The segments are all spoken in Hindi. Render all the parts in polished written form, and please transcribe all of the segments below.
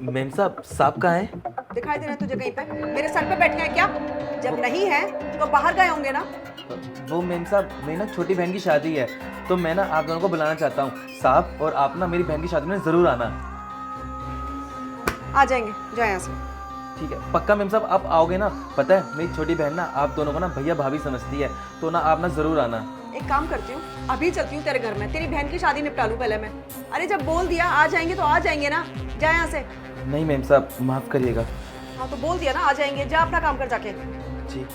मेम साहब, साहब कहाँ है? दिखाई दे रहा है तुझे कहीं पे? मेरे सर पे बैठे हैं क्या? जब नहीं है तो बाहर गए होंगे ना। वो मेम साहब, मेरी ना छोटी बहन की शादी है, तो मैं ना आप दोनों को बुलाना चाहता हूँ साहब, और आप ना मेरी बहन की शादी में ज़रूर आना। आ जाएंगे, जाए यहाँ से। ठीक है, पक्का मेम साहब आप आओगे ना? पता है मेरी छोटी बहन ना आप दोनों को ना भैया भाभी समझती है, तो ना आप ना ज़रूर आना। एक काम करती हूँ, अभी चलती हूँ तेरे घर में, तेरी बहन की शादी निपटा लूँ पहले मैं। अरे जब बोल दिया आ जाएंगे तो आ जाएंगे ना, जा यहाँ से। नहीं मेम साहब, माफ़ करिएगा। हाँ तो बोल दिया ना आ जाएंगे, जा अपना काम कर जाके। जी।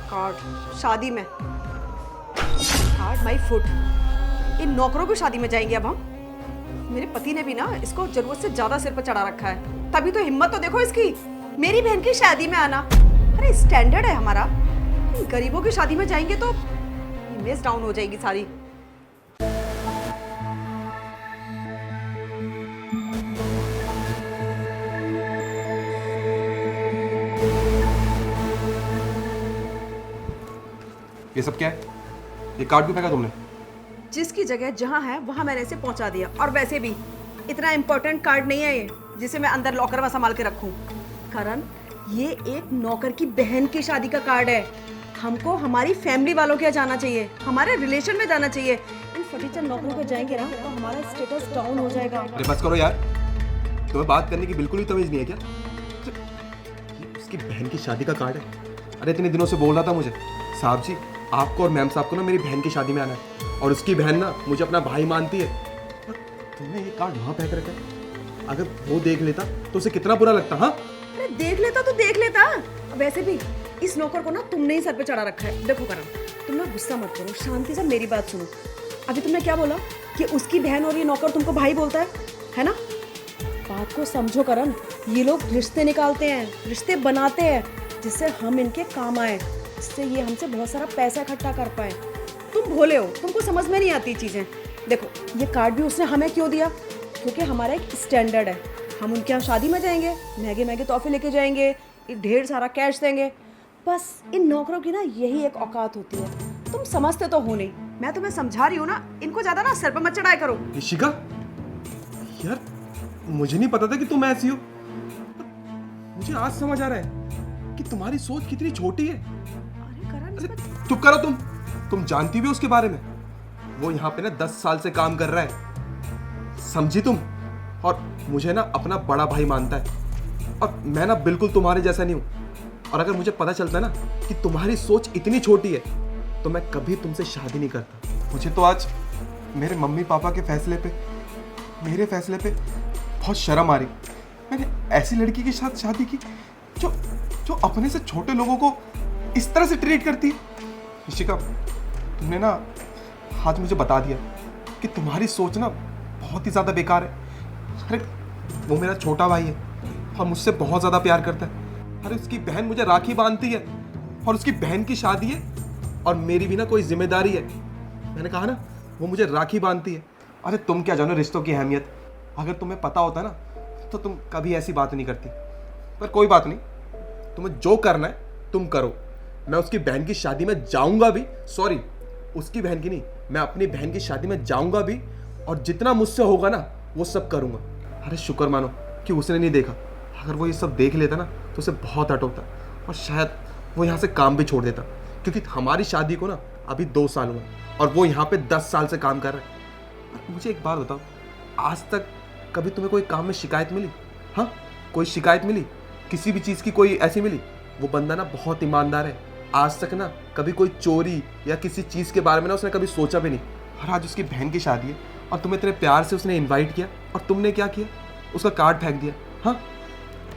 कार्ड शादी में, कार्ड माई फुट। इन नौकरों की शादी में जाएंगे अब हम। मेरे पति ने भी ना इसको जरूरत से ज्यादा सिर पर चढ़ा रखा है, तभी तो हिम्मत तो देखो इसकी, मेरी बहन की शादी में आना। अरे स्टैंडर्ड है हमारा, इन गरीबों की शादी में जाएंगे तो इमेज डाउन हो जाएगी सारी। ये सब क्या है? ये कार्ड क्यों फेंका तुमने? जिसकी जगह जहां है वहां मैंने इसे पहुंचा दिया, और वैसे भी इतना इम्पोर्टेंट कार्ड नहीं है ये जिसे मैं अंदर लॉकर में संभाल के रखूं। करण, ये एक नौकर की बहन की शादी का कार्ड है। हमको हमारी फैमिली वालों के यहाँ जाना चाहिए, हमारे रिलेशन में जाना चाहिए। इन फटीचर नौकरों के जाएंगे ना तो हमारा स्टेटस डाउन हो जाएगा। अरे बस करो यार, तुम्हें बात करने की बिल्कुल ही तमीज नहीं है क्या? ये उसकी बहन की शादी का कार्ड है। अरे इतने दिनों से बोल रहा था मुझे, साहब जी आपको और मैम साहब को ना मेरी बहन की शादी में आना है, और उसकी बहन ना मुझे अपना भाई मानती है। और तुमने ये कार्ड वहाँ फेंक रखा है। अगर वो देख लेता तो उसे कितना बुरा लगता। हाँ अरे देख लेता तो देख लेता, वैसे भी इस नौकर को ना तुमने ही सर पे चढ़ा रखा है। देखो करण, तुम ना गुस्सा मत करो, शांति से मेरी बात सुनो। अभी तुमने क्या बोला कि उसकी बहन और ये नौकर तुमको भाई बोलता है ना? बात को समझो करण, ये लोग रिश्ते निकालते हैं, रिश्ते बनाते हैं जिससे हम इनके काम आए, जिससे ये हमसे बहुत सारा पैसा इकट्ठा कर पाए। तुम भोले हो, तुमको समझ में नहीं आती चीजें। देखो ये कार्ड भी उसने हमें क्यों दिया? क्योंकि हमारा एक स्टैंडर्ड है, हम उनके यहाँ शादी में जाएंगे, महंगे महंगे तोहफे लेके जाएंगे, ढेर सारा कैश देंगे। बस इन नौकरों की ना यही एक औकात होती है, तुम समझते तो हो नहीं। मैं तुम्हें समझा रही हूँ ना, इनको ज्यादा ना सर पर मत चढ़ाया करो। ऋषिका, यार मुझे नहीं पता था कि तुम ऐसी हो। मुझे आज समझ आ रहा है कि तुम्हारी सोच कितनी छोटी है। अरे करण, अरे चुप करो तुम जानती भी हो उसके बारे में? वो यहाँ पे ना 10 साल से काम कर रहा है, समझी तुम? और मुझे ना अपना बड़ा भाई मानता है, और मैं ना बिल्कुल तुम्हारे जैसा नहीं हूँ। और अगर मुझे पता चलता ना कि तुम्हारी सोच इतनी छोटी है तो मैं कभी तुमसे शादी नहीं करता। मुझे तो आज मेरे मम्मी पापा के फैसले पे, मेरे फैसले पे बहुत शर्म आ रही। मैंने ऐसी लड़की के साथ शादी की जो जो अपने से छोटे लोगों को इस तरह से ट्रीट करती है। ऋषिका, तुमने ना आज मुझे बता दिया कि तुम्हारी सोच ना बहुत ही ज़्यादा बेकार है। अरे वो मेरा छोटा भाई है और मुझसे बहुत ज़्यादा प्यार करता है। अरे उसकी बहन मुझे राखी बांधती है, और उसकी बहन की शादी है, और मेरी भी ना कोई जिम्मेदारी है। मैंने कहा ना, वो मुझे राखी बांधती है। अरे तुम क्या जानो रिश्तों की अहमियत? अगर तुम्हें पता होता ना तो तुम कभी ऐसी बात नहीं करती। पर कोई बात नहीं, तुम्हें जो करना है तुम करो। मैं उसकी बहन की शादी में जाऊंगा भी, सॉरी उसकी बहन की नहीं, मैं अपनी बहन की शादी में जाऊंगा भी, और जितना मुझसे होगा ना वो सब करूंगा। अरे शुक्र मानो कि उसने नहीं देखा, अगर वो ये सब देख लेता ना तो उसे बहुत हर्ट होता, और शायद वो यहाँ से काम भी छोड़ देता। क्योंकि हमारी शादी को ना अभी 2 साल हुआ और वो यहाँ पे 10 साल से काम कर रहा है। मुझे एक बात बताओ, आज तक कभी तुम्हें कोई काम में शिकायत मिली? हाँ, कोई शिकायत मिली? किसी भी चीज़ की कोई ऐसी मिली? वो बंदा ना बहुत ईमानदार है, आज तक ना कभी कोई चोरी या किसी चीज़ के बारे में ना उसने कभी सोचा भी नहीं। और आज उसकी बहन की शादी है और तुम्हें इतने प्यार से उसने इन्वाइट किया, और तुमने क्या किया? उसका कार्ड फेंक दिया। हाँ,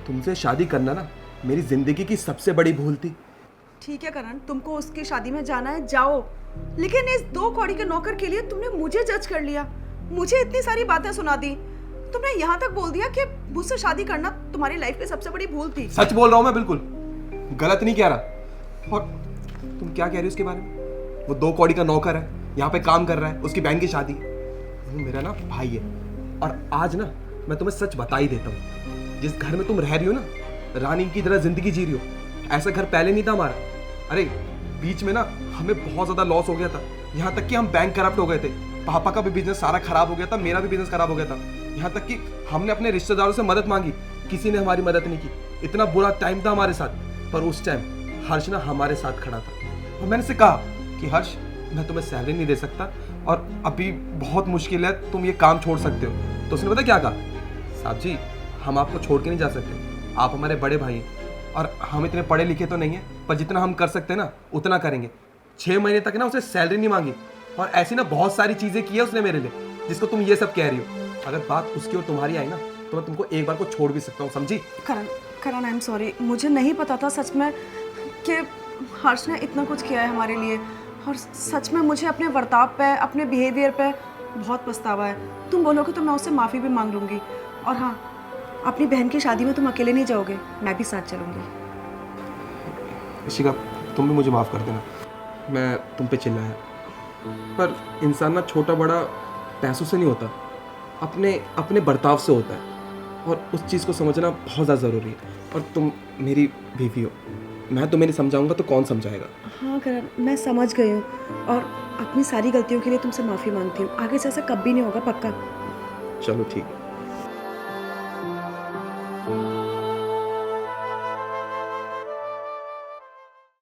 तुमसे शादी करना ना मेरी ज़िंदगी की सबसे बड़ी भूल थी। ठीक है करण, तुमको उसकी शादी में जाना है जाओ, लेकिन इस 2 कौड़ी के नौकर के लिए तुमने मुझे जज कर लिया, मुझे इतनी सारी बातें सुना दी, तुमने यहाँ तक बोल दिया कि मुझसे शादी करना तुम्हारी लाइफ की सबसे बड़ी भूल थी। सच बोल रहा हूँ मैं, बिल्कुल गलत नहीं कह रहा। और तुम क्या कह रही हो उसके बारे में? वो 2 कौड़ी का नौकर है, यहाँ पे काम कर रहा है, उसकी बहन की शादी है। वो मेरा ना भाई है। और आज ना मैं तुम्हें सच बता ही देता हूँ, जिस घर में तुम रह रही हो ना, रानी की तरह जिंदगी जी रही हो, ऐसा घर पहले नहीं था हमारा। अरे बीच में ना हमें बहुत ज़्यादा लॉस हो गया था, यहाँ तक कि हम बैंक करप्ट हो गए थे। पापा का भी बिजनेस सारा खराब हो गया था, मेरा भी बिजनेस खराब हो गया था। यहाँ तक कि हमने अपने रिश्तेदारों से मदद मांगी, किसी ने हमारी मदद नहीं की। इतना बुरा टाइम था हमारे साथ, पर उस टाइम हर्ष ना हमारे साथ खड़ा था। और मैंने से कहा कि हर्ष, मैं तुम्हें सैलरी नहीं दे सकता और अभी बहुत मुश्किल है, तुम ये काम छोड़ सकते हो। तो उसने पता क्या कहा, साहब जी हम आपको छोड़ के नहीं जा सकते, आप हमारे बड़े भाई हैं और हम इतने पढ़े लिखे तो नहीं हैं, पर जितना हम कर सकते हैं ना उतना करेंगे। 6 महीने तक ना उसे सैलरी नहीं मांगी और ऐसी ना बहुत सारी चीज़ें की है उसने मेरे लिए, जिसको तुम ये सब कह रही हो। अगर बात उसकी और तुम्हारी आई ना तो मैं तुमको एक बार को छोड़ भी सकता हूँ, समझी? करण, करण आई एम सॉरी, मुझे नहीं पता था सच में कि हर्ष ने इतना कुछ किया है हमारे लिए। और सच में मुझे अपने बर्ताव पे, अपने बिहेवियर पे बहुत पछतावा है। तुम बोलोगे तो मैं उससे माफ़ी भी मांग लूँगी। और हाँ, अपनी बहन की शादी में तुम अकेले नहीं जाओगे, मैं भी साथ चलूँगी। इशिका, तुम भी मुझे माफ़ कर देना, मैं तुम पे चिल्लाया। पर इंसान ना छोटा बड़ा पैसों से नहीं होता, अपने अपने बर्ताव से होता है, और उस चीज़ को समझना बहुत ज़्यादा ज़रूरी है। और तुम मेरी बीवी हो, मैं तुम्हें नहीं समझाऊंगा तो कौन समझाएगा? हाँ करण, मैं समझ गई हूँ और अपनी सारी गलतियों के लिए तुमसे माफ़ी मांगती हूँ। आगे से ऐसा कभी नहीं होगा, पक्का। चलो ठीक है।